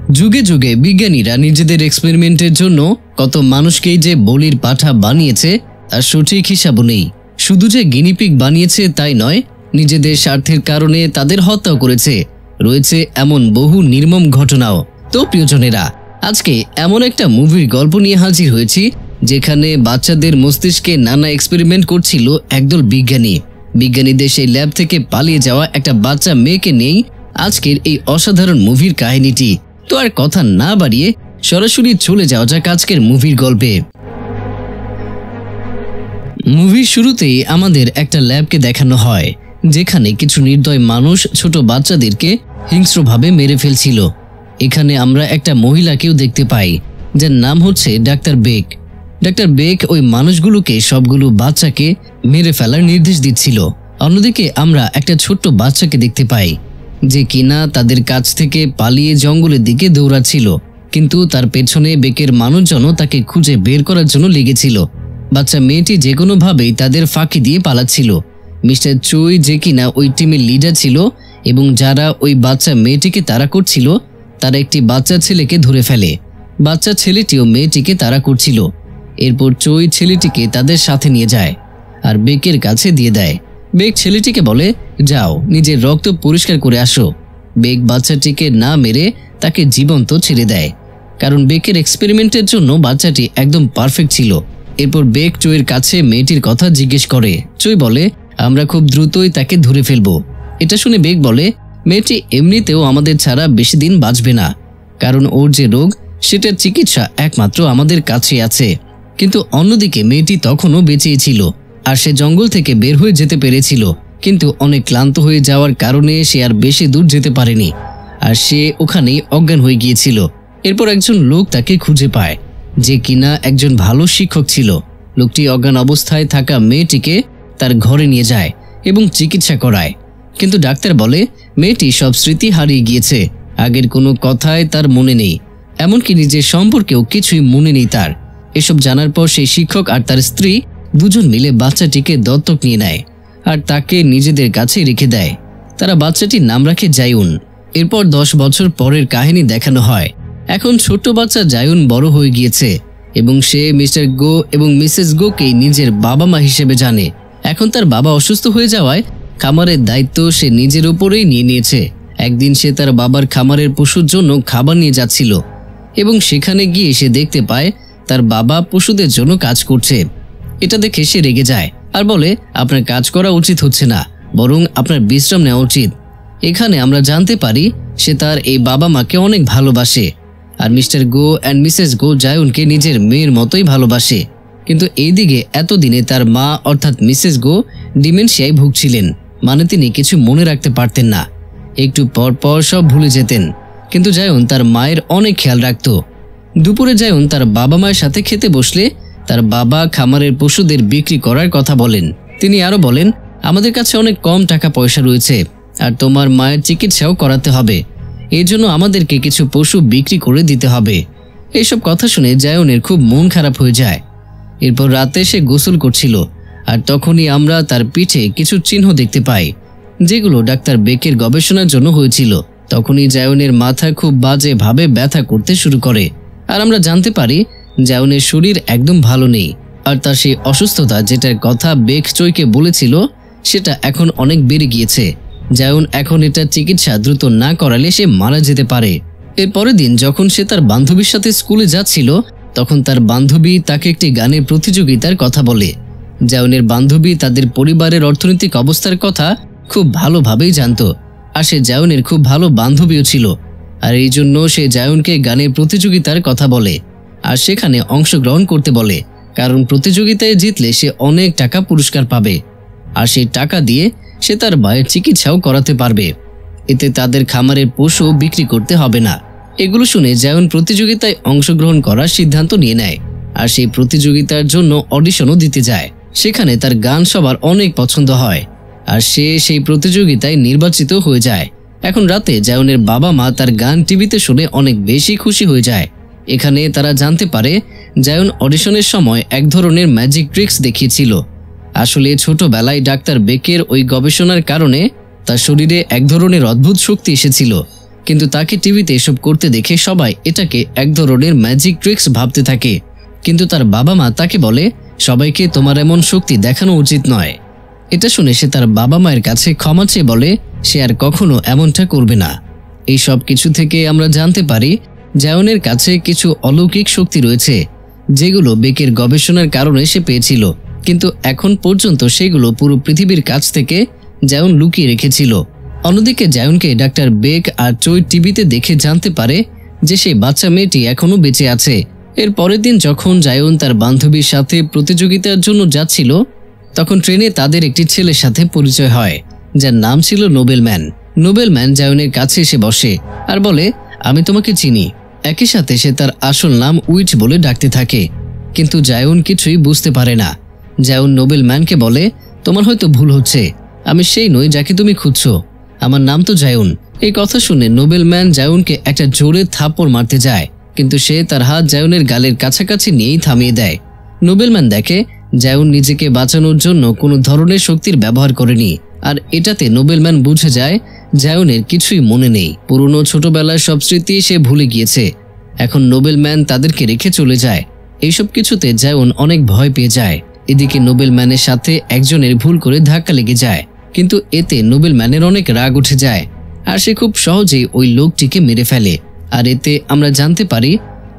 যুগে যুগে বিজ্ঞানীরা নিজেদের এক্সপেরিমেন্টের জন্য কত মানুষকেই যে বলির পাঠা বানিয়েছে তার সঠিক হিসাবও নেই। শুধু যে গিনিপিগ বানিয়েছে তাই নয়, নিজেদের স্বার্থের কারণে তাদের হত্যাও করেছে। রয়েছে এমন বহু নির্মম ঘটনাও। তো প্রিয়জনেরা, আজকে এমন একটা মুভির গল্প নিয়ে হাজির হয়েছি যেখানে বাচ্চাদের মস্তিষ্কে নানা এক্সপেরিমেন্ট করছিল একদল বিজ্ঞানী। বিজ্ঞানীদের সেই ল্যাব থেকে পালিয়ে যাওয়া একটা বাচ্চা মেয়েকে নিয়েই আজকের এই অসাধারণ মুভির কাহিনীটি। তো আর কথা না বাড়িয়ে সরাসরি চলে যাওয়া যাক আজকের মুভির গল্পে। মুভির শুরুতেই আমাদের একটা ল্যাবকে দেখানো হয় যেখানে কিছু নির্দয় মানুষ ছোট বাচ্চাদেরকে হিংস্রভাবে মেরে ফেলছিল। এখানে আমরা একটা মহিলাকেও দেখতে পাই যার নাম হচ্ছে ডাক্তার বেক। ডাক্তার বেক ওই মানুষগুলোকে সবগুলো বাচ্চাকে মেরে ফেলার নির্দেশ দিচ্ছিল। অন্যদিকে আমরা একটা ছোট্ট বাচ্চাকে দেখতে পাই যে কিনা তাদের কাছ থেকে পালিয়ে জঙ্গলের দিকে দৌড়াচ্ছিল, কিন্তু তার পেছনে বেকের মানুষজনও তাকে খুঁজে বের করার জন্য লেগেছিল। বাচ্চা মেয়েটি যে কোনোভাবেই তাদের ফাঁকি দিয়ে পালাচ্ছিল। মিস্টার চুই যে কিনা ওই টিমের লিডার ছিল এবং যারা ওই বাচ্চা মেয়েটিকে তাড়া করছিল তারা একটি বাচ্চা ছেলেকে ধরে ফেলে। বাচ্চা ছেলেটিও মেয়েটিকে তাড়া করছিল। এরপর চুই ছেলেটিকে তাদের সাথে নিয়ে যায় আর বেকের কাছে দিয়ে দেয়। বেক ছেলেটিকে বলে, যাও নিজের রক্ত পরিষ্কার করে আসো। বেক বাচ্চাটিকে না মেরে তাকে জীবন্ত ছেড়ে দেয়, কারণ বেকের এক্সপেরিমেন্টের জন্য বাচ্চাটি একদম পারফেক্ট ছিল। এরপর বেক চুইয়ের কাছে মেয়েটির কথা জিজ্ঞেস করে। চুই বলে, আমরা খুব দ্রুতই তাকে ধরে ফেলবো। এটা শুনে বেক বলে, মেয়েটি এমনিতেও আমাদের ছাড়া বেশি দিন বাঁচবে না, কারণ ওর যে রোগ সেটার চিকিৎসা একমাত্র আমাদের কাছে আছে। কিন্তু অন্যদিকে মেয়েটি তখনও বেঁচেই ছিল আর সে জঙ্গল থেকে বের হয়ে যেতে পেরেছিল, কিন্তু অনেক ক্লান্ত হয়ে যাওয়ার কারণে সে আর বেশি দূর যেতে পারেনি আর সে ওখানেই অজ্ঞান হয়ে গিয়েছিল। এরপর একজন লোক তাকে খুঁজে পায় যে কিনা একজন ভালো শিক্ষক ছিল। লোকটি অজ্ঞান অবস্থায় থাকা মেয়েটিকে তার ঘরে নিয়ে যায় এবং চিকিৎসা করায়, কিন্তু ডাক্তার বলে মেয়েটি সব স্মৃতি হারিয়ে গিয়েছে। আগের কোনো কথাই তার মনে নেই, এমনকি নিজের সম্পর্কেও কিছুই মনে নেই তার। এসব জানার পর সেই শিক্ষক আর তার স্ত্রী দুজন মিলে বাচ্চাটিকে দত্তক নিয়ে নেয় আর তাকে নিজেদের কাছে রেখে দেয়। তারা বাচ্চাটির নাম রাখে জায়ুন। এরপর 10 বছর পরের কাহিনী দেখানো হয়। এখন ছোট্ট বাচ্চা জায়ুন বড় হয়ে গিয়েছে এবং সে মিস্টার গো এবং মিসেস গোকে নিজের বাবা মা হিসেবে জানে। এখন তার বাবা অসুস্থ হয়ে যাওয়ায় খামারের দায়িত্ব সে নিজের উপরেই নিয়ে নিয়েছে। একদিন সে তার বাবার খামারের পশুর জন্য খাবার নিয়ে যাচ্ছিল এবং সেখানে গিয়ে সে দেখতে পায় তার বাবা পশুদের জন্য কাজ করছে। এটা দেখে সে রেগে যায় আর বলে, আপনার কাজ করা উচিত হচ্ছে না, বরং আপনার বিশ্রাম নেওয়া উচিত। এখানে আমরা জানতে পারি সে তার এই বাবা মাকে অনেক ভালোবাসে আর মিস্টার গো অ্যান্ড মিসেস গো জায়ুনকে নিজের মেয়ের মতোই ভালোবাসে। কিন্তু এইদিকে এতদিনে তার মা অর্থাৎ মিসেস গো ডিমেনশিয়ায় ভুগছিলেন, মানে তিনি কিছু মনে রাখতে পারতেন না। একটু পর পর সব ভুলে যেতেন, কিন্তু জায়ুন তার মায়ের অনেক খেয়াল রাখত। দুপুরে জায়ুন তার বাবা মায়ের সাথে খেতে বসলে তার বাবা খামারের পশুদের বিক্রি করার কথা বলেন। তিনি আরো বলেন, আমাদের কাছে অনেক কম টাকা পয়সা রয়েছে আর তোমার মায়ের চিকিৎসাও করাতে হবে, এই জন্য আমাদেরকে কিছু পশু বিক্রি করে দিতে হবে। এইসব কথা শুনে জায়ুনের খুব মন খারাপ হয়ে যায়। এরপর রাতে সে গোসল করছিল আর তখনই আমরা তার পিঠে কিছু চিহ্ন দেখতে পাই যেগুলো ডাক্তার বেকের গবেষণার জন্য হয়েছিল। তখনই জায়ুনের মাথা খুব বাজে ভাবে ব্যথা করতে শুরু করে আর আমরা জানতে পারি জায়ুনের শরীর একদম ভালো নেই আর তার সেই অসুস্থতা যেটার কথা বেক চুইকে বলেছিল সেটা এখন অনেক বেড়ে গিয়েছে। জায়ুন এখন এটা চিকিৎসা দ্রুত না করালে সে মারা যেতে পারে। এর পরের দিন যখন সে তার বান্ধবীর সাথে স্কুলে যাচ্ছিল তখন তার বান্ধবী তাকে একটি গানের প্রতিযোগিতার কথা বলে। জায়ুনের বান্ধবী তাদের পরিবারের অর্থনৈতিক অবস্থার কথা খুব ভালোভাবেই জানত আর সে জায়ুনের খুব ভালো বান্ধবীও ছিল, আর এই জন্য সে জায়ুনকে গানের প্রতিযোগিতার কথা বলে আর সেখানে অংশগ্রহণ করতে বলে, কারণ প্রতিযোগিতায় জিতলে সে অনেক টাকা পুরস্কার পাবে আর সেই টাকা দিয়ে সে তার মায়ের চিকিৎসাও করাতে পারবে। এতে তাদের খামারের পশু বিক্রি করতে হবে না। এগুলো শুনে জায়ুন প্রতিযোগিতায় অংশগ্রহণ করার সিদ্ধান্ত নিয়ে নেয় আর সেই প্রতিযোগিতার জন্য অডিশনও দিতে যায়। সেখানে তার গান সবার অনেক পছন্দ হয় আর সে সেই প্রতিযোগিতায় নির্বাচিত হয়ে যায়। এখন রাতে জায়ুনের বাবা মা তার গান টিভিতে শুনে অনেক বেশি খুশি হয়ে যায়। এখানে তারা জানতে পারে জায়ুন অডিশনের সময় এক ধরনের ম্যাজিক ট্রিক্স দেখিয়েছিল। আসলে ছোটবেলায় ডাক্তার বেকের ওই গবেষণার কারণে তার শরীরে এক ধরনের অদ্ভুত শক্তি এসেছিল, কিন্তু তাকে টিভিতে এসব করতে দেখে সবাই এটাকে এক ধরনের ম্যাজিক ট্রিক্স ভাবতে থাকে। কিন্তু তার বাবা মা তাকে বলে, সবাইকে তোমার এমন শক্তি দেখানো উচিত নয়। এটা শুনে সে তার বাবা মায়ের কাছে ক্ষমা চেয়ে বলে সে আর কখনো এমনটা করবে না। এই সব কিছু থেকে আমরা জানতে পারি জায়নের কাছে কিছু অলৌকিক শক্তি রয়েছে, যেগুলো বেকের গবেষণার কারণে সে পেয়েছিল, কিন্তু এখন পর্যন্ত সেগুলো পুরো পৃথিবীর কাছ থেকে জায়ন লুকিয়ে রেখেছিল। অন্যদিকে জায়নকে ডাক্তার বেক আর চই টিভিতে দেখে জানতে পারে যে সেই বাচ্চা মেয়েটি এখনো বেঁচে আছে। এর পরের দিন যখন জায়ন তার বান্ধবীর সাথে প্রতিযোগিতার জন্য যাচ্ছিল, তখন ট্রেনে তাদের একটি ছেলের সাথে পরিচয় হয়, যার নাম ছিল নোবেলম্যান। নোবেলম্যান জায়নের কাছে এসে বসে আর বলে, আমি তোমাকে চিনি। একই সাথে সে তার আসল নাম উইচ বলে ডাকতে থাকে, কিন্তু জায়ন কিছুই বুঝতে পারে না। জায়ন নোবেলম্যানকে বলে, তোমার হয়তো ভুল হচ্ছে, আমি সেই নই যাকে তুমি খুঁজছো, আমার নাম তো জায়ন। এই কথা শুনে নোবেলম্যান জায়নকে একটা জোরে থাপ্পড় মারতে যায়, কিন্তু সে তার হাত জায়নের গালের কাছাকাছি নিয়েই থামিয়ে দেয়। নোবেলম্যান দেখে জায়ন নিজেকে বাঁচানোর জন্য কোনো ধরনের শক্তির ব্যবহার করেনি, আর এটাতে নোবেলম্যান বুঝে যায় জায়নের কিছুই মনে নেই। পুরনো ছোটবেলার সব স্মৃতি সে ভুলে গিয়েছে। এখন নোবেলম্যান তাদেরকে রেখে চলে যায়। এইসব কিছুতে জায়ন অনেক ভয় পেয়ে যায়। এদিকে নোবেলম্যানের সাথে একজনের ভুল করে ধাক্কা লেগে যায়, কিন্তু এতে নোবেলম্যানের অনেক রাগ উঠে যায় আর সে খুব সহজেই ওই লোকটিকে মেরে ফেলে। আর এতে আমরা জানতে পারি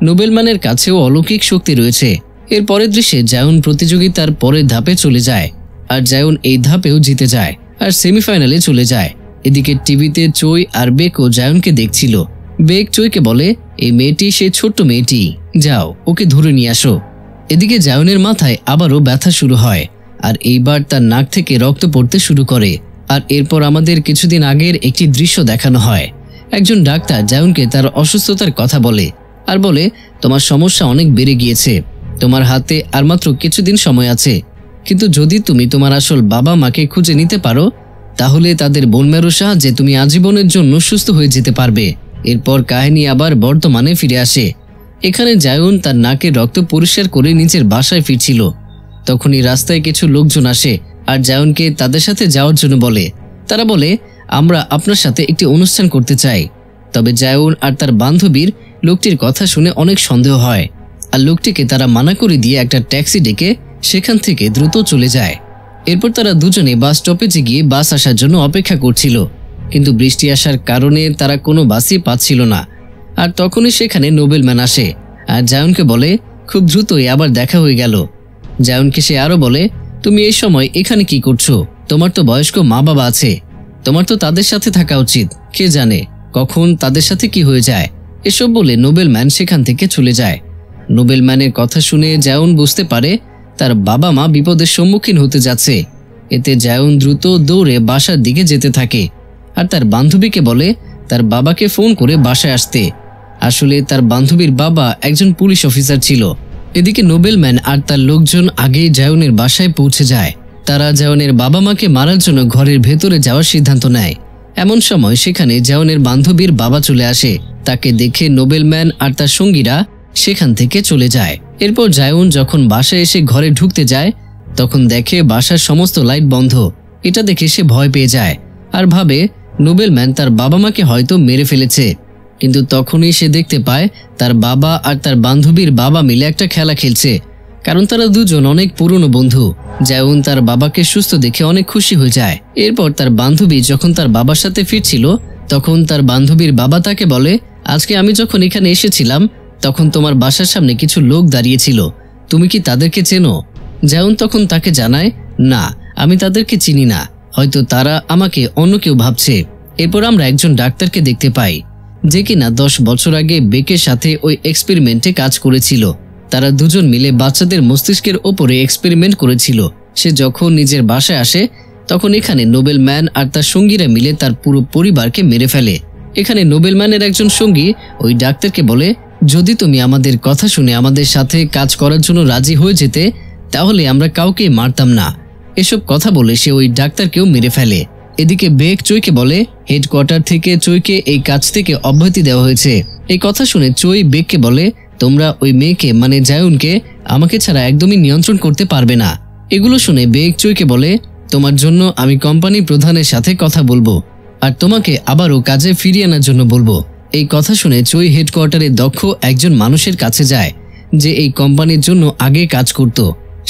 নোবেলম্যানের কাছেও অলৌকিক শক্তি রয়েছে। এর পরের দৃশ্যে জায়ন প্রতিযোগিতার পরের ধাপে চলে যায়, আর জায়ন এই ধাপেও জিতে যায় আর সেমিফাইনালে চলে যায়। এদিকে টিভিতে চই আর বেকও জায়নকে দেখছিল। বেক চইকে বলে, এই মেয়েটি সেই ছোট্ট মেয়েটি, যাও ওকে ধরে নিয়ে আসো। এদিকে জায়নের মাথায় আবারও ব্যথা শুরু হয়, আর এইবার তার নাক থেকে রক্ত পড়তে শুরু করে। আর এরপর আমাদের কিছুদিন আগের একটি দৃশ্য দেখানো হয়। একজন ডাক্তার জায়নকে তার অসুস্থতার কথা বলে আর বলে, তোমার সমস্যা অনেক বেড়ে গিয়েছে, তোমার হাতে আর মাত্র কিছুদিন সময় আছে, কিন্তু যদি তুমি তোমার আসল বাবা মাকে খুঁজে নিতে পারো, তাহলে তাদের বোনমেরুর সাহায্যে তুমি আজীবনের জন্য সুস্থ হয়ে যেতে পারবে। এরপর কাহিনী আবার বর্তমানে ফিরে আসে। এখানে জায়ন তার নাকের রক্ত পরিষ্কার করে নিজের বাসায় ফিরছিল। তখনই রাস্তায় কিছু লোকজন আসে আর জায়নকে তাদের সাথে যাওয়ার জন্য বলে। তারা বলে, আমরা আপনার সাথে একটি অনুষ্ঠান করতে চাই। তবে জায়ন আর তার বান্ধবীর লোকটির কথা শুনে অনেক সন্দেহ হয়, আর লোকটিকে তারা মানা করে দিয়ে একটা ট্যাক্সি ডেকে সেখান থেকে দ্রুত চলে যায়। এরপর তারা দুজনে বাস স্টপেজে গিয়ে বাস আসার জন্য অপেক্ষা করছিল, কিন্তু বৃষ্টি আসার কারণে তারা কোনো বাসই পাচ্ছিল না। আর তখনই সেখানে নোবেলম্যান আসে আর জায়নকে বলে, খুব দ্রুতই আবার দেখা হয়ে গেল। জায়নকে সে আরো বলে, তুমি এই সময় এখানে কি করছো? তোমার তো বয়স্ক মা বাবা আছে, তোমার তো তাদের সাথে থাকা উচিত, কে জানে কখন তাদের সাথে কি হয়ে যায়। এসব বলে নোবেলম্যান সেখান থেকে চলে যায়। নোবেলম্যানের কথা শুনে জায়ন বুঝতে পারে তার বাবা মা বিপদের সম্মুখীন হতে যাচ্ছে। এতে জায়ন দ্রুত দৌড়ে বাসার দিকে যেতে থাকে আর তার বান্ধবীকে বলে তার বাবাকে ফোন করে বাসায় আসতে। আসলে তার বান্ধবীর বাবা একজন পুলিশ অফিসার ছিল। এদিকে নোবেলম্যান আর তার লোকজন আগেই জায়নের বাসায় পৌঁছে যায়। তারা জায়নের বাবা মাকে মারার জন্য ঘরের ভেতরে যাওয়ার সিদ্ধান্ত নেয়। এমন সময় সেখানে জায়নের বান্ধবীর বাবা চলে আসে। তাকে দেখে নোবেলম্যান আর তার সঙ্গীরা সেখান থেকে চলে যায়। এরপর জায়ন যখন বাসায় এসে ঘরে ঢুকতে যায়, তখন দেখে বাসার সমস্ত লাইট বন্ধ। এটা দেখে সে ভয় পেয়ে যায় আর ভাবে নোবেলম্যান তার বাবা মাকে হয়তো মেরে ফেলেছে। কিন্তু তখনই সে দেখতে পায় তার বাবা আর তার বান্ধবীর বাবা মিলে একটা খেলা খেলছে, কারণ তারা দুজন অনেক পুরনো বন্ধু। জায়ন তার বাবাকে সুস্থ দেখে অনেক খুশি হয়ে যায়। এরপর তার বান্ধবী যখন তার বাবার সাথে ফিরছিল, তখন তার বান্ধবীর বাবা তাকে বলে, আজকে আমি যখন এখানে এসেছিলাম তখন তোমার বাসার সামনে কিছু লোক দাঁড়িয়েছিল, তুমি কি তাদেরকে চেনো? জায়ন তখন তাকে জানায়, না, আমি তাদেরকে চিনি না, হয়তো তারা আমাকে অন্য কেউ ভাবছে। এরপর আমরা একজন ডাক্তারকে দেখতে পাই, যে কিনা 10 বছর আগে বেকের সাথে ওই এক্সপেরিমেন্টে কাজ করেছিল। তারা দুজন মিলে বাচ্চাদের মস্তিষ্কের ওপরে এক্সপেরিমেন্ট করেছিল। সে যখন নিজের বাসায় আসে, তখন এখানে নোবেলম্যান আর তার সঙ্গীরা মিলে তার পুরো পরিবারকে মেরে ফেলে। এখানে নোবেলম্যানের একজন সঙ্গী ওই ডাক্তারকে বলে, যদি তুমি আমাদের কথা শুনে আমাদের সাথে কাজ করার জন্য রাজি হয়ে যেতে, তাহলে আমরা কাউকে মারতাম না। এসব কথা বলে সে ওই ডাক্তারকেও মেরে ফেলে। এদিকে বেক চইকে বলে, হেডকোয়ার্টার থেকে চইকে এই কাজ থেকে অব্যাহতি দেওয়া হয়েছে। এই কথা শুনে চই বেককে বলে, তোমরা ওই মেয়েকে মানে জায়নকে আমাকে ছাড়া একদমই নিয়ন্ত্রণ করতে পারবে না। এগুলো শুনে বেক চইকে বলে, তোমার জন্য আমি কোম্পানি প্রধানের সাথে কথা বলবো, আর তোমাকে আবারও কাজে ফিরিয়ে আনার জন্য বলবো। এই কথা শুনে চই হেডকোয়ার্টারে দক্ষ একজন মানুষের কাছে যায় যে এই কোম্পানির জন্য আগে কাজ করত।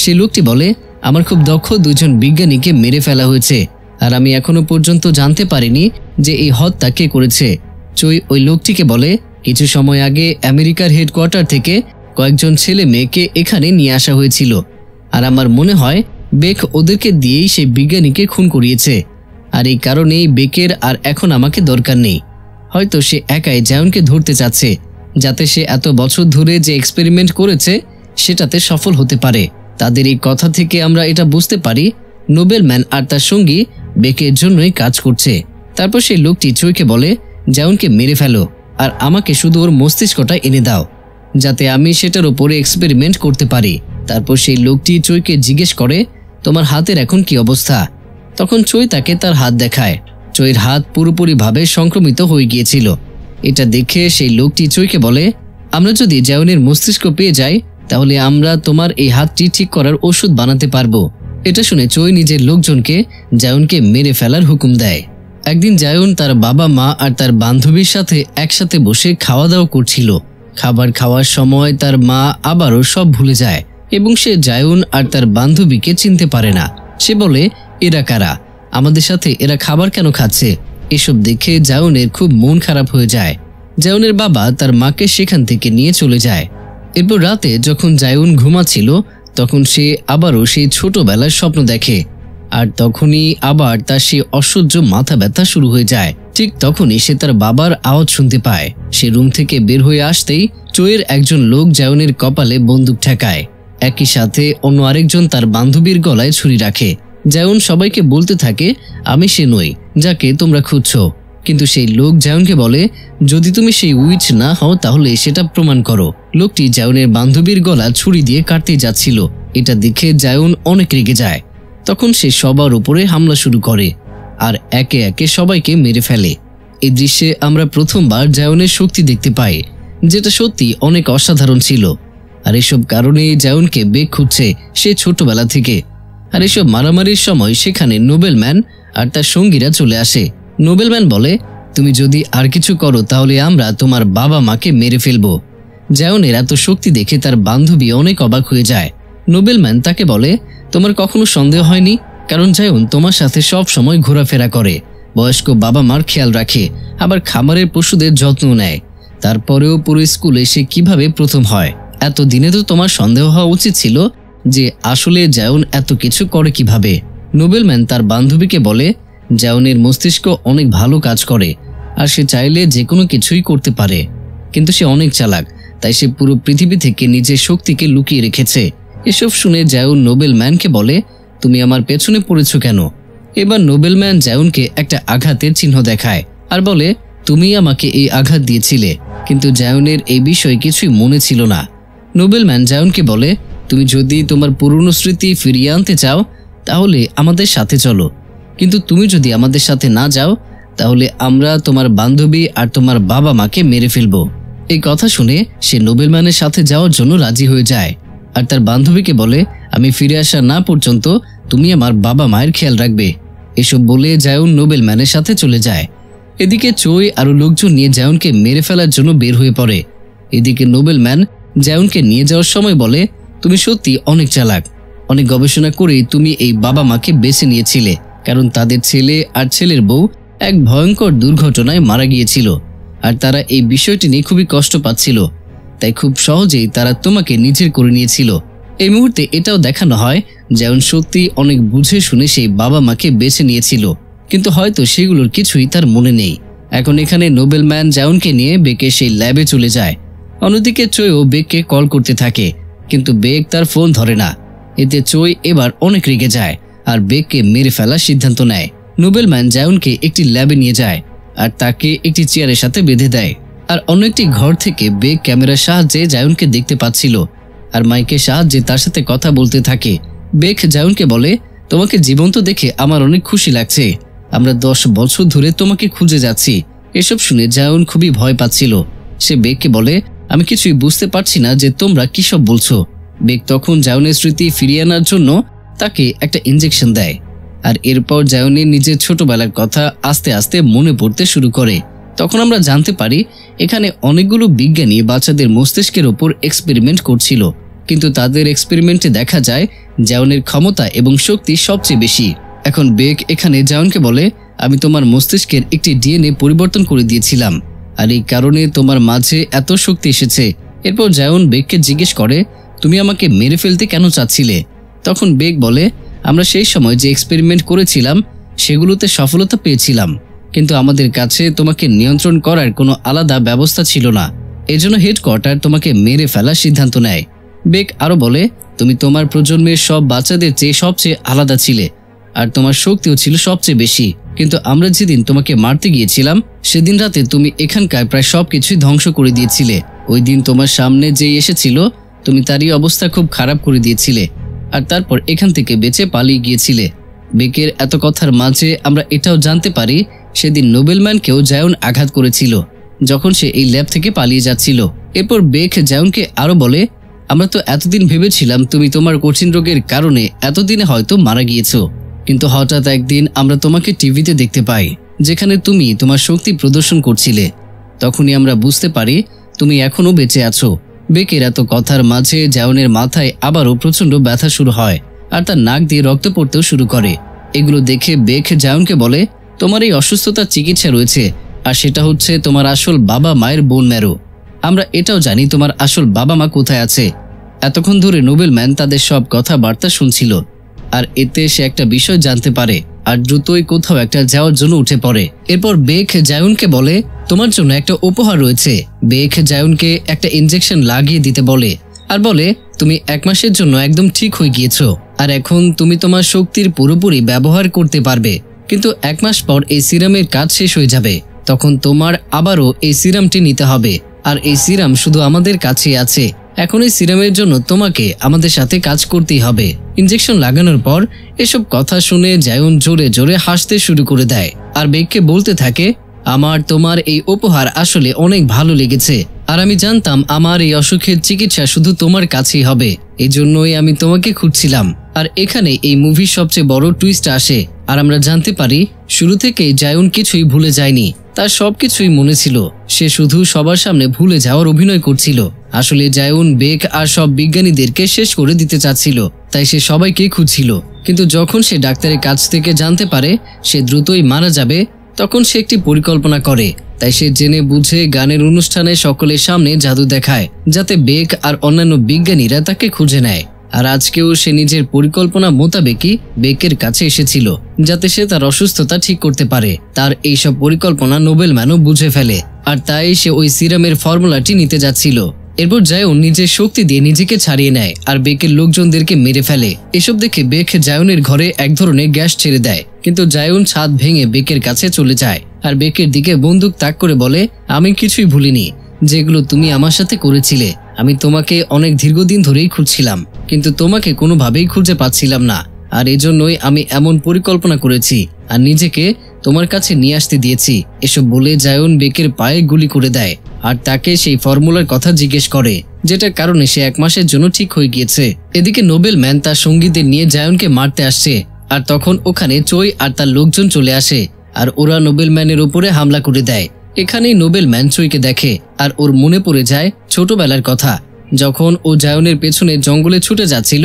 সে লোকটি বলে, আমার খুব দক্ষ 2 জন বিজ্ঞানীকে মেরে ফেলা হয়েছে, আর আমি এখনো পর্যন্ত জানতে পারিনি যে এই হত্যা কে করেছে। চই ওই লোকটিকে বলে, কিছু সময় আগে আমেরিকার হেডকোয়ার্টার থেকে কয়েকজন ছেলে মেয়েকে এখানে নিয়ে আসা হয়েছিল, আর আমার মনে হয় বেক ওদেরকে দিয়েই সেই বিজ্ঞানীকে খুন করিয়েছে। আর এই কারণেই বেকের আর এখন আমাকে দরকার নেই। হয়তো সে একাই জায়নকে ধরতে চাচ্ছে, যাতে সে এত বছর ধরে যে এক্সপেরিমেন্ট করেছে সেটাতে সফল হতে পারে। তাদের এই কথা থেকে আমরা এটা বুঝতে পারি নোবেলম্যান আর তার সঙ্গী বেকের জন্যই কাজ করছে। তারপর সেই লোকটি চইকে বলে, জায়নকে মেরে ফেলো আর আমাকে শুধু ওর মস্তিষ্কটা এনে দাও, যাতে আমি সেটার উপরে এক্সপেরিমেন্ট করতে পারি। তারপর সেই লোকটি চইকে জিজ্ঞেস করে, তোমার হাতের এখন কি অবস্থা? তখন চই তাকে তার হাত দেখায়। চইয়ের হাত পুরোপুরিভাবে সংক্রমিত হয়ে গিয়েছিল। এটা দেখে সেই লোকটি চইকে বলে, আমরা যদি জায়নের মস্তিষ্ক পেয়ে যাই তাহলে আমরা তোমার এই হাতটি ঠিক করার ওষুধ বানাতে পারবো। এটা শুনে চই নিজের লোকজনকে জায়নকে মেরে ফেলার হুকুম দেয়। একদিন জায়ন তার বাবা মা আর তার বান্ধবীর সাথে একসাথে বসে খাওয়া দাওয়া করছিল। খাবার খাওয়ার সময় তার মা আবারও সব ভুলে যায় এবং সে জায়ন আর তার বান্ধবীকে চিনতে পারে না। সে বলে, এরা কারা? আমাদের সাথে এরা খাবার কেন খাচ্ছে? এসব দেখে জায়নের খুব মন খারাপ হয়ে যায়। জায়নের বাবা তার মাকে সেখান থেকে নিয়ে চলে যায়। এরপর রাতে যখন জায়ন ঘুমাচ্ছিল তখন সে আবারও সেই ছোটবেলার স্বপ্ন দেখে, আর তখনই আবার তার সেই অসহ্য মাথা ব্যথা শুরু হয়ে যায়। ঠিক তখনই সে তার বাবার আওয়াজ শুনতে পায়। সে রুম থেকে বের হয়ে আসতেই চইয়ের একজন লোক জায়নের কপালে বন্দুক ঠেকায়। একই সাথে অন্য আরেকজন তার বান্ধবীর গলায় ছুরি রাখে। জায়ন সবাইকে বলতে থাকে, আমি সে নই যাকে তোমরা খুঁজছো। কিন্তু সেই লোক জায়নকে বলে, যদি তুমি সেই উইচ না হও তাহলে সেটা প্রমাণ করো। লোকটি জায়নের বান্ধবীর গলা ছুরি দিয়ে কাটতে যাচ্ছিল। এটা দেখে জায়ন অনেক রেগে যায়। তখন সে সবার উপরে হামলা শুরু করে আর একে একে সবাইকে মেরে ফেলে। এই দৃশ্যে আমরা প্রথমবার জায়নের শক্তি দেখতে পাই, যেটা সত্যি অনেক অসাধারণ ছিল। আর এসব কারণে জায়নকে বেক খুঁজছে সে ছোটবেলা থেকে। আর এসব মারামারির সময় সেখানে নোবেলম্যান আর তার সঙ্গীরা চলে আসে। নোবেলম্যান বলে, তুমি যদি আর কিছু করো তাহলে আমরা তোমার বাবা মাকে মেরে ফেলবো। জায়নের এত শক্তি দেখে তার বান্ধবী অনেক অবাক হয়ে যায়। নোবেলম্যান তাকে বলে, তোমার কখনো সন্দেহ হয়নি? কারণ জায়ন তোমার সাথে সব সময় ঘোরাফেরা করে, বয়স্ক বাবা মার খেয়াল রাখে, আবার খামারের পশুদের যত্ন নেয়। তারপরেও পুরো স্কুলে সে কিভাবে প্রথম হয়? এত দিনে তো তোমার সন্দেহ হওয়া উচিত ছিল যে আসলে জায়ন এত কিছু করে কিভাবে। নোবেলম্যান তার বান্ধবীকে বলে, জায়নের মস্তিষ্ক অনেক ভালো কাজ করে আর সে চাইলে যে কোনো কিছুই করতে পারে, কিন্তু সে অনেক চালাক, তাই সে পুরো পৃথিবী থেকে নিজের শক্তিকে লুকিয়ে রেখেছে। এসব শুনে জায়ন নোবেলম্যানকে বলে, তুমি আমার পেছনে পড়েছ কেন? এবার নোবেলম্যান জায়নকে একটা আঘাতের চিহ্ন দেখায় আর বলে, তুমি আমাকে এই আঘাত দিয়েছিলে। কিন্তু জায়নের এই বিষয় কিছুই মনে ছিল না। নোবেলম্যান জায়নকে বলে, তুমি যদি তোমার পুরনো স্মৃতি ফিরিয়ে আনতে চাও তাহলে আমাদের সাথে চলো, কিন্তু তুমি যদি আমাদের সাথে না যাও তাহলে আমরা তোমার বান্ধবী আর তোমার বাবা মাকে মেরে ফেলবো। এই কথা শুনে সে নোবেলম্যানের সাথে যাওয়ার জন্য রাজি হয়ে যায় আর তার বান্ধবীকে বলে, আমি ফিরে আসা না পর্যন্ত তুমি আমার বাবা মায়ের খেয়াল রাখবে। এসব বলে জায়ন নোবেলম্যানের সাথে চলে যায়। এদিকে চই আরো লোকজন নিয়ে জায়নকে মেরে ফেলার জন্য বের হয়ে পড়ে। এদিকে নোবেলম্যান জায়নকে নিয়ে যাওয়ার সময় বলে, তুমি সত্যি অনেক চালাক, অনেক গবেষণা করে তুমি এই বাবা মাকে বেছে নিয়েছিলে, কারণ তাদের ছেলে আর ছেলের বউ এক ভয়ঙ্কর দুর্ঘটনায় মারা গিয়েছিল আর তারা এই বিষয়টি নিয়ে খুবই কষ্ট পাচ্ছিল, তাই খুব সহজেই তারা তোমাকে নিজের করে নিয়েছিল। এই মুহূর্তে এটাও দেখানো হয় জায়ন সত্যি অনেক বুঝে শুনে সেই বাবা মাকে বেছে নিয়েছিল, কিন্তু হয়তো সেগুলোর কিছুই তার মনে নেই। এখন এখানে নোবেলম্যান জায়নকে নিয়ে বেকে সেই ল্যাবে চলে যায়। অন্যদিকে চইও বেককে কল করতে থাকে, কিন্তু বেক তার ফোন ধরে না। এতে চই এবার অনেক রেগে যায় আর বেককে মেরে ফেলার সিদ্ধান্ত নেয়। নোবেলম্যান জায়নকে একটি ল্যাবে নিয়ে যায় আর তাকে একটি চেয়ারের সাথে বেঁধে দেয়। আর অন্য একটি ঘর থেকে বেক ক্যামেরার সাহায্যে জায়নকে দেখতে পাচ্ছিল আর মাইকের সাহায্যে তার সাথে কথা বলতে থাকে। বেক জায়নকে বলে, তোমাকে জীবন্ত দেখে আমার অনেক খুশি লাগছে, আমরা 10 বছর ধরে তোমাকে খুঁজে যাচ্ছি। এসব শুনে জায়ন খুবই ভয় পাচ্ছিল। সে বেককে বলে, আমি কিছুই বুঝতে পারছি না যে তোমরা কি সব বলছো। বেক তখন জায়নের স্মৃতি ফিরিয়ে আনার জন্য তাকে একটা ইনজেকশন দেয়। আর এরপর জায়নের নিজের ছোটবেলার কথা আস্তে আস্তে মনে পড়তে শুরু করে। তখন আমরা জানতে পারি এখানে অনেকগুলো বিজ্ঞানী বাচ্চাদের মস্তিষ্কের ওপর এক্সপেরিমেন্ট করছিল, কিন্তু তাদের এক্সপেরিমেন্টে দেখা যায় জায়নের ক্ষমতা এবং শক্তি সবচেয়ে বেশি। এখন বেক এখানে জায়নকে বলে, আমি তোমার মস্তিষ্কের একটি ডিএনএ পরিবর্তন করে দিয়েছিলাম, আর এই কারণে তোমার মাঝে এত শক্তি এসেছে। এরপর জায়ন বেককে জিজ্ঞেস করে, তুমি আমাকে মেরে ফেলতে কেন চাচ্ছিলে? তখন বেক বলে, আমরা সেই সময় যে এক্সপেরিমেন্ট করেছিলাম সেগুলোতে সফলতা পেয়েছিলাম, কিন্তু আমাদের কাছে তোমাকে নিয়ন্ত্রণ করার কোনো আলাদা ব্যবস্থা ছিল না। এজন্য হেডকোয়ার্টার তোমাকে মেরে ফেলার সিদ্ধান্ত নেয়। বেক আরো বলে, তুমি তোমার প্রজন্মের সব বাচ্চাদের চেয়ে সবচেয়ে আলাদা ছিলে, আর তোমার শক্তিও ছিল সবচেয়ে বেশি। কিন্তু আমরা যেদিন তোমাকে মারতে গিয়েছিলাম সেদিন রাতে তুমি এখানকার প্রায় সবকিছুই ধ্বংস করে দিয়েছিলে। ওই দিন তোমার সামনে যে এসেছিল তুমি তারই অবস্থা খুব খারাপ করে দিয়েছিলে, আর তারপর এখান থেকে বেঁচে পালিয়ে গিয়েছিলে। বেকের এত কথার মাঝে আমরা এটাও জানতে পারি সেদিন নোবেলম্যানকেও জায়ন আঘাত করেছিল যখন সে এই ল্যাব থেকে পালিয়ে যাচ্ছিল। এরপর বেক জায়নকে আরো বলে, আমরা তো এতদিন ভেবেছিলাম তুমি তোমার কঠিন রোগের কারণে এতদিনে হয়তো মারা গিয়েছো, কিন্তু হঠাৎ একদিন আমরা তোমাকে টিভিতে দেখতে পাই যেখানে তুমি তোমার শক্তি প্রদর্শন করছিলে। তখনই আমরা বুঝতে পারি তুমি এখনো বেঁচে আছো। বেকের এত কথার মাঝে জায়নের মাথায় আবারও প্রচন্ড ব্যথা শুরু হয়, আর তার নাক দিয়ে রক্ত পড়তেও শুরু করে। এগুলো দেখে বেক জায়নকে বলে, তোমার এই অসুস্থতার চিকিৎসা রয়েছে, আর সেটা হচ্ছে তোমার আসল বাবা মায়ের বোন ম্যারো। আমরা এটাও জানি তোমার আসল বাবা মা কোথায় আছে। এতক্ষণ ধরে নোবেলম্যান তাদের সব কথাবার্তা শুনছিল, আর এতে সে একটা বিষয় জানতে পারে আর দ্রুতই কোথাও একটা যাওয়ার জন্য উঠে পড়ে। এরপর বেক জায়নকে বলে, তোমার জন্য একটা উপহার রয়েছে। বেক জায়নকে একটা ইনজেকশন লাগিয়ে দিতে বলে, আর বলে, তুমি 1 মাসের জন্য একদম ঠিক হয়ে গিয়েছো, আর এখন তুমি তোমার শক্তির পুরোপুরি ব্যবহার করতে পারবে। কিন্তু 1 মাস পর এই সিরামের কাজ শেষ হয়ে যাবে, তখন তোমার আবারও এই সিরামটি নিতে হবে, আর এই সিরাম শুধু আমাদের কাছেই আছে। এখন এই সিরামের জন্য তোমাকে আমাদের সাথে কাজ করতেই হবে। ইনজেকশন লাগানোর পর এসব কথা শুনে জায়ন জোরে জোরে হাসতে শুরু করে দেয়, আর বেককে বলতে থাকে, আমার তোমার এই উপহার আসলে অনেক ভালো লেগেছে, আর আমি জানতাম আমার এই অসুখের চিকিৎসা শুধু তোমার কাছেই হবে, এই জন্যই আমি তোমাকে খুঁজছিলাম। আর এখানে এই মুভির সবচেয়ে বড় টুইস্ট আসে, আর আমরা জানতে পারি শুরু থেকে জায়ন কিছুই ভুলে যায়নি, তার সবকিছুই মনে ছিল। সে শুধু সবার সামনে ভুলে যাওয়ার অভিনয় করছিল। আসলে জায়ন বেক আর সব বিজ্ঞানীদেরকে শেষ করে দিতে চাচ্ছিল, তাই সে সবাইকে খুঁজছিল। কিন্তু যখন সে ডাক্তারের কাছ থেকে জানতে পারে সে দ্রুতই মারা যাবে, তখন সে একটি পরিকল্পনা করে। তাই সে জেনে বুঝে গানের অনুষ্ঠানে সকলের সামনে জাদু দেখায়, যাতে বেক আর অন্যান্য বিজ্ঞানীরা তাকে খুঁজে নেয়। আর আজকেও সে নিজের পরিকল্পনা মোতাবেকই বেকের কাছে এসেছিল, যাতে সে তার অসুস্থতা ঠিক করতে পারে। তার এইসব পরিকল্পনা নোবেলম্যানও বুঝে ফেলে, আর তাই সে ওই সিরামের ফর্মুলাটি নিতে যাচ্ছিল। এরপর জায়ন নিজের শক্তি দিয়ে নিজেকে ছাড়িয়ে নেয় আর বেকের লোকজনদেরকে মেরে ফেলে। এসব দেখে বেক জায়নের ঘরে এক ধরনের গ্যাস ছেড়ে দেয়, কিন্তু জায়ন ছাদ ভেঙে বেকের কাছে চলে যায় আর বেকের দিকে বন্দুক তাক করে বলে, আমি কিছুই ভুলিনি যেগুলো তুমি আমার সাথে করেছিলে। আমি তোমাকে অনেক দীর্ঘদিন ধরেই খুঁজছিলাম, কিন্তু তোমাকে কোনোভাবেই খুঁজে পাচ্ছিলাম না, আর এজন্যই আমি এমন পরিকল্পনা করেছি আর নিজেকে তোমার কাছে নিয়ে আসতে দিয়েছি। এসব বলে জায়ন বেকের পায়ে গুলি করে দেয় আর তাকে সেই ফর্মুলার কথা জিজ্ঞেস করে, যেটার কারণে সে 1 মাসের জন্য ঠিক হয়ে গিয়েছে। এদিকে নোবেলম্যান তার সঙ্গীদের নিয়ে জায়নকে মারতে আসছে, আর তখন ওখানে চই আর তার লোকজন চলে আসে, আর ওরা নোবেলম্যানের উপরে হামলা করে দেয়। এখানেই নোবেলম্যান চইকে দেখে, আর ওর মনে পড়ে যায় ছোটবেলার কথা, যখন ও জায়নের পেছনে জঙ্গলে ছুটে যাচ্ছিল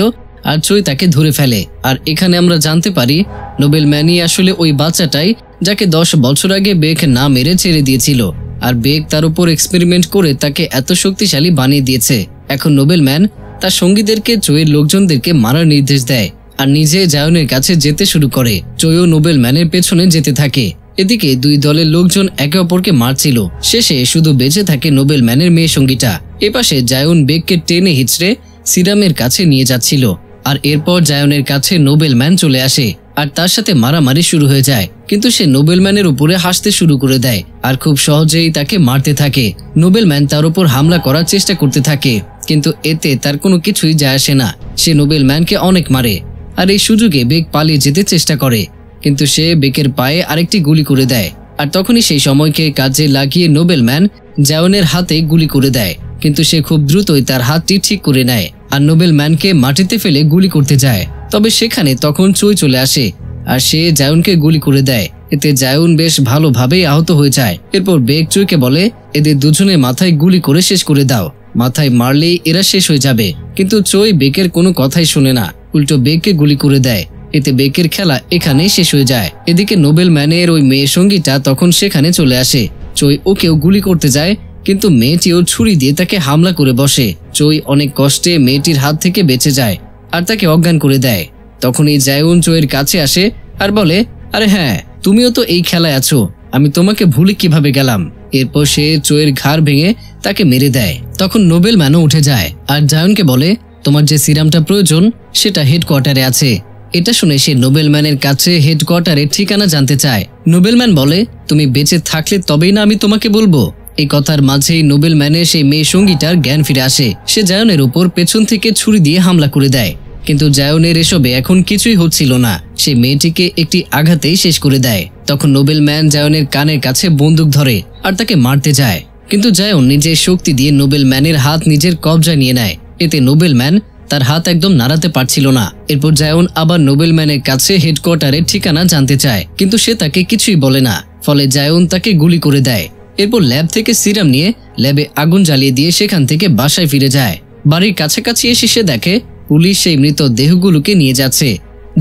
আর চই তাকে ধরে ফেলে। আর এখানে আমরা জানতে পারি নোবেলম্যানই আসলে ওই বাচ্চাটাই যাকে 10 বছর আগে বেক না মেরে ছেড়ে দিয়েছিল, আর বেক তার উপর এক্সপেরিমেন্ট করে তাকে এত শক্তিশালী বানিয়ে দিয়েছে। এখন নোবেলম্যান তার সঙ্গীদেরকে চইয়ের লোকজনদেরকে মারার নির্দেশ দেয় আর নিজে জায়নের কাছে যেতে শুরু করে। চইও নোবেলম্যানের পেছনে যেতে থাকে। এদিকে দুই দলের লোকজন একে অপরকে মারছিল। শেষে শুধু বেঁচে থাকে নোবেলম্যানের মেয়ে সঙ্গীটা। এপাশে জায়ন বেককে টেনে হিচড়ে সিরামের কাছে নিয়ে যাচ্ছিল, আর এরপর জায়নের কাছে নোবেলম্যান চলে আসে আর তার সাথে মারামারি শুরু হয়ে যায়। কিন্তু সে নোবেলম্যানের উপরে হাসতে শুরু করে দেয় আর খুব সহজেই তাকে মারতে থাকে। নোবেলম্যান তার উপর হামলা করার চেষ্টা করতে থাকে, কিন্তু এতে তার কোনো কিছুই যায় আসে না। সে নোবেলম্যানকে অনেক মারে, আর এই সুযোগে বেক পালিয়ে যেতে চেষ্টা করে, কিন্তু সে বেকের পায়ে আরেকটি গুলি করে দেয়। আর তখনই সেই সময়কে কাজে লাগিয়ে নোবেলম্যান জায়নের হাতে গুলি করে দেয়, কিন্তু সে খুব দ্রুতই তার হাতটি ঠিক করে নেয় আর নোবেলম্যানকে মাটিতে ফেলে গুলি করতে যায়। তবে সেখানে তখন চই চলে আসে আর সে জায়নকে গুলি করে দেয়। এতে জায়ন বেশ ভালোভাবেই আহত হয়ে যায়। এরপর বেক চুইকে বলে, এদের দুজনে মাথায় গুলি করে শেষ করে দাও, মাথায় মারলেই এরা শেষ হয়ে যাবে। কিন্তু চই বেকের কোনো কথাই শুনে না, উল্টো বেককে গুলি করে দেয়। এতে বেকের খেলা এখানেই শেষ হয়ে যায়। এদিকে নোবেল ম্যানের ওই মেয়ে সঙ্গীটা তখন সেখানে চলে আসে। চই ওকেও গুলি করতে যায়, কিন্তু মেয়েটিও ছুরি দিয়ে তাকে হামলা করে বসে। চই অনেক কষ্টে মেয়েটির হাত থেকে বেঁচে যায় আর তাকে অজ্ঞান করে দেয়। তখনই জায়ন চইয়ের কাছে আসে আর বলে, আরে হ্যাঁ, তুমিও তো এই খেলায় আছো, আমি তোমাকে ভুলে কিভাবে গেলাম। এরপর সে চইয়ের ঘাড় ভেঙে তাকে মেরে দেয়। তখন নোবেল ম্যানও উঠে যায় আর জায়নকে বলে, তোমার যে সিরামটা প্রয়োজন সেটা হেডকোয়ার্টারে আছে। এটা শুনে সে নোবেল ম্যানের কাছে হেডকোয়ার্টারের ঠিকানা জানতে চায়। নোবেল ম্যান বলে, তুমি বেঁচে থাকলে তবেই না আমি তোমাকে বলবো। এই কথার মাঝেই নোবেল ম্যানের সেই মেয়ে সঙ্গীটার জ্ঞান ফিরে আসে। সে জায়নের উপর পেছন থেকে ছুরি দিয়ে হামলা করে দেয়, কিন্তু জায়নের এসবে এখন কিছুই হচ্ছিল না। সে মেয়েটিকে একটি আঘাতেই শেষ করে দেয়। তখন নোবেল ম্যান জায়নের কানের কাছে বন্দুক ধরে আর তাকে মারতে যায়, কিন্তু জায়ন নিজের শক্তি দিয়ে নোবেল ম্যানের হাত নিজের কবজায় নিয়ে নেয়। এতে নোবেল ম্যান তার হাত একদম নাড়াতে পারছিল না। এরপর জায়ন আবার নোবেল ম্যানের কাছে হেডকোয়ার্টারের ঠিকানা জানতে চায়, কিন্তু সে তাকে কিছুই বলে না। ফলে জায়ন তাকে গুলি করে দেয়। এরপর ল্যাব থেকে সিরাম নিয়ে ল্যাবে আগুন জ্বালিয়ে দিয়ে সেখান থেকে বাসায় ফিরে যায়। বাড়ির কাছাকাছি এসে সে দেখে পুলিশ সেই মৃত দেহগুলোকে নিয়ে যাচ্ছে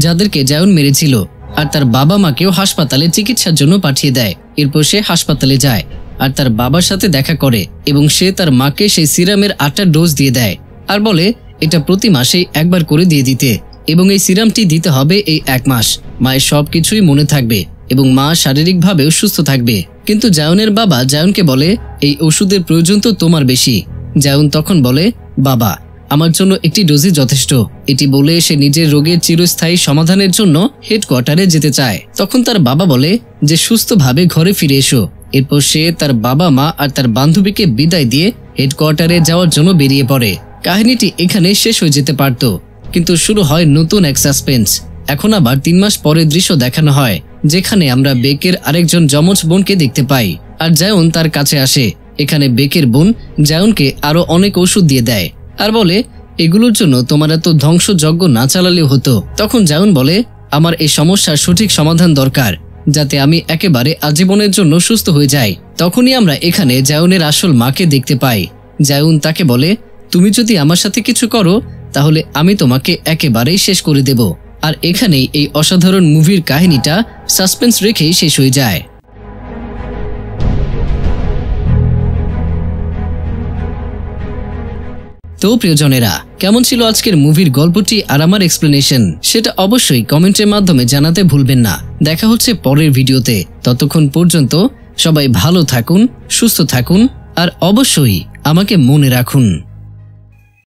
যাদেরকে জায়ন মেরেছিল, আর তার বাবা মাকেও হাসপাতালে চিকিৎসার জন্য পাঠিয়ে দেয়। এরপর সে হাসপাতালে যায় আর তার বাবার সাথে দেখা করে এবং সে তার মাকে সেই সিরামের 8টা ডোজ দিয়ে দেয় আর বলে এটা প্রতি মাসেই একবার করে দিয়ে দিতে এবং এই সিরামটি দিতে হবে এই 1 মাস। মায়ের সবকিছুই মনে থাকবে এবং মা শারীরিকভাবেও সুস্থ থাকবে। কিন্তু জায়নের বাবা জায়নকে বলে, এই ওষুধের প্রয়োজন তো তোমার বেশি। জায়ন তখন বলে, বাবা, আমার জন্য একটি ডোজই যথেষ্ট। এটি বলে সে নিজের রোগের চিরস্থায়ী সমাধানের জন্য হেডকোয়ার্টারে যেতে চায়। তখন তার বাবা বলে যে সুস্থভাবে ঘরে ফিরে এসো। এরপর সে তার বাবা মা আর তার বান্ধবীকে বিদায় দিয়ে হেডকোয়ার্টারে যাওয়ার জন্য বেরিয়ে পড়ে। কাহিনীটি এখানে শেষ হয়ে যেতে পারত, কিন্তু শুরু হয় নতুন এক সাসপেন্স। এখন আবার 3 মাস পরের দৃশ্য দেখানো হয়, যেখানে আমরা বেকের আরেকজন যমজ বোনকে দেখতে পাই আর জায়ন তার কাছে আসে। এখানে বেকের বোন জায়নকে আরো অনেক ওষুধ দিয়ে দেয় আর বলে, এগুলোর জন্য তোমার এত ধ্বংসযজ্ঞ না চালালেও হতো। তখন জায়ন বলে, আমার এই সমস্যার সঠিক সমাধান দরকার, যাতে আমি একেবারে আজীবনের জন্য সুস্থ হয়ে যাই। তখনই আমরা এখানে জায়নের আসল মাকে দেখতে পাই। জায়ন তাকে বলে, তুমি যদি আমার সাথে কিছু করো তাহলে আমি তোমাকে একেবারেই শেষ করে দেব। আর এখানেই এই অসাধারণ মুভির কাহিনীটা সাসপেন্স রেখেই শেষ হয়ে যায়। তো প্রিয়জনেরা, কেমন ছিল আজকের মুভির গল্পটি আর আমার এক্সপ্লেনেশন, সেটা অবশ্যই কমেন্টের মাধ্যমে জানাতে ভুলবেন না। দেখা হচ্ছে পরের ভিডিওতে। ততক্ষণ পর্যন্ত সবাই ভালো থাকুন, সুস্থ থাকুন আর অবশ্যই আমাকে মনে রাখুন।